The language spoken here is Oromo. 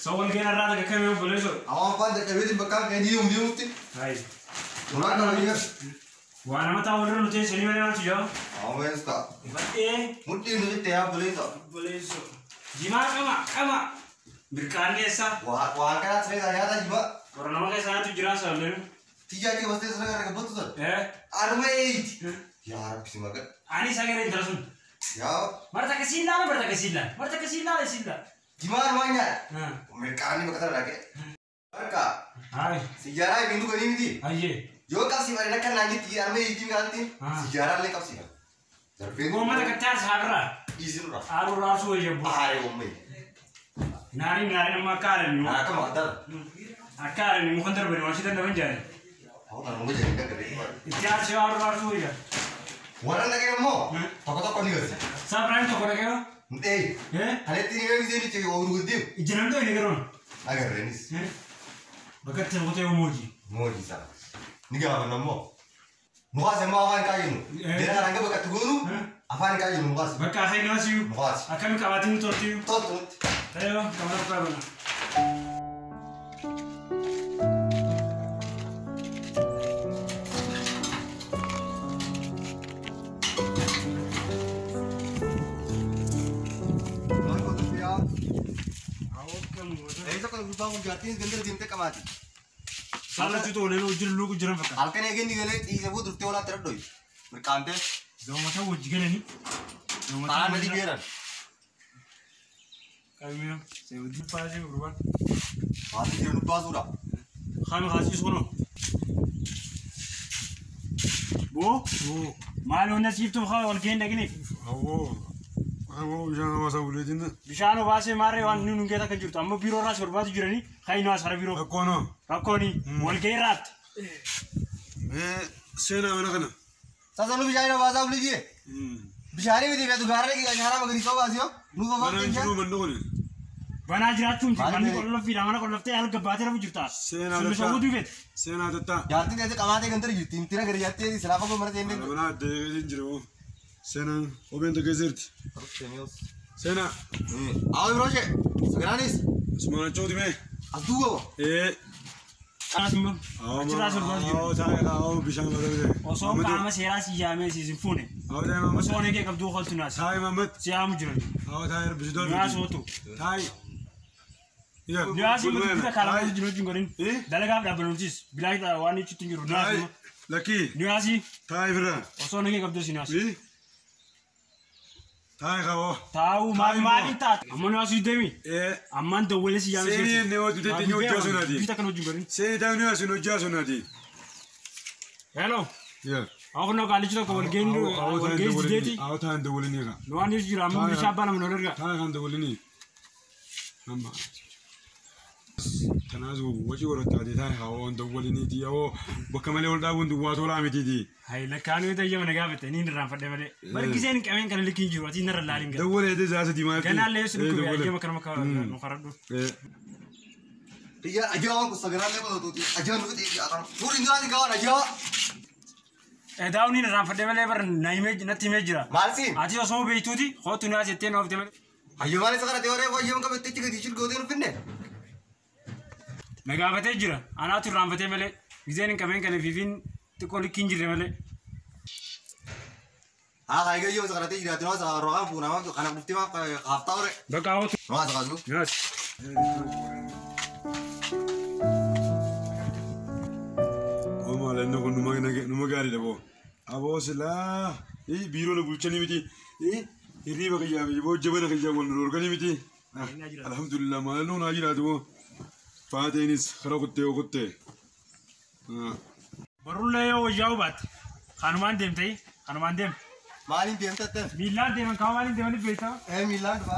Soal kena rata ke kami boleh so. Awak kan dekat wajib bekal kayak dia ti. Hai. Orang nak ni. Wana mata orang nanti seni mana nanti jauh. Awak yang tak. Ibarat Mungkin tu tiap boleh tak. boleh so. Jima kama berkarya esa. Wah kan saya saya tak jiwa. Orang nama kayak sana tu jelas soalnya. Tiga je pasti saya nak betul tu. Armai. Ya Arab sih makan. Ani saya kira terus. Ya. Marta kesila. Gimana namanya? Mereka ni berkata lagi. Mereka. Hai. Sejarah yang itu kan ini ti. Aje. Jo kapsi mana kan lagi ti armai ini ganti. Sejarah le kapsi. Gua mana ketar sabra. Izin lah. Aru rasu aja bu. Hari ummi. Nari nama karen. Nah, kamu ada. Karen ni mukonder beri masih tak namanya. Aku nak mau jadi kan kerja. Ikhtiar sih aru rasu aja. Orang lagi mau. Toko ni kan. Sabra itu kau lagi apa? Hanya tiga yang jadi cewek orang gede. Ijangan tu ini keron. Agar renis. Bakat terbuat yang emoji. Mau di sana. Ni apa nama? Mukas yang mau apa kayu? Dia nak angkat bakat guru. Apa kayu mukas? Bakat hari nasi. Mukas. Akan kawatin tu tu. Tot. Ayo, kamar apa? Bangun jatuhin gender dinte kamati. Salah itu oleh lu jual pakai. Alkan again di gale ini sebut rute olah terdoi. Berkante. Jangan macam wujud gini ni. Tangan nanti biaran. Kami saya wujud pasti berubah. Pasti dia lupa sudah. Kami kasih sono. Bu. Malu nasib tu kau organ lagi ni. Aku jangan masa boleh jenak. Bishano bahasa mare wan nunu kita kan jurut. Ambo biro ras berbatu jurani. Kain was hara biro. Aku ni. Wal kairat. Sena mana kana? Sasa lu bicara bahasa boleh je. Bicara ni dia tu garang lagi cara magari kau asio. Lu bawa Mana kerja. juru mando ni? Bana jirat cun. Bani kalau film mana kalau teh alga bater abu jurta. Sena data. Jati dia tu kamate ganter jutin. Tira kerja jati. Selapa kau merasa ini. Mana ada juru. Sena, oben tu gezert. Sena. Ayo broche. Segeranis. Semua codi me. Aduh. Asma. Bishang ada. Osok kama sera si jame si simfone. Osok ni ke kabdu khol tunas. Thai Mamat. Siam jurani. Thai bisdor. Nas otu. Thai. Ya. Niasi kita kalau jurut jungkorin. Dalam apa beruncis. Bila kita wani cuti jurut. Nas. Laki. Niasi. Thai bera. Osok ni ke kabdu sinas. Thai kau. Tahu mari tak. Aman asu demi. Aman tu boleh si jame. Seni ni waktu tu tinggal jauh sunadi. Kita kan jungkorin. Seni tahu ni asu jauh sunadi. Hello. Ya. Aku nak kali kita kau gen tu. Kau gen jadi. Aku tahu anda boleh ni kan. Luar ni jiram. Mungkin siapa nama nomor kan? Thai anda boleh ni. Nama. Tanazu wajib orang tadi Thai kau anda boleh ni dia. Oh, bukan orang dah untuk buat orang mesti di. Hai, lekanu itu je mana gak betul. Ini neram pada mana. Bagi kisah ni kami kan lekin juru. Ini neram lain kan. Dah boleh ada jasa di mana. Kenal le sudah kau aja makan nukarat tu. Iya, aja orang kusageran le betul tu. Aja nu tu akan. Puri Indonesia ni kawan aja. Tahu ni neram pada mana ber naimej nanti mejra. Malsin. Aja semua begitu di. Kau tu nasi ten of them. Ayo mana sekarang teori kau aja macam betul cikgu kau tengok pindah. Mega betul jura. Anak tu ram betul mana. Kisah ni kami kan vivin tu kau lekin jira mana. Kayak gitu sekarang tu jadi tunas orang pun nama tu anak bukti mah kayak hafta orang. Berkau tu. Nama sekarang tu. Yes. Oh malah nak numag gari dah bo. Abo sila. Biro le bulchan ni miti. Ini bagai jam. Ibu jaman kerja pun lurkan ni miti. Alhamdulillah malah nu najira tu. Fatih ini sekarang kutte. Baru le yo jauh bat. Hanuman dem tay. Hanuman dem. Malin dia tu. Milan dem kau malin dem ni berita. Milan tu.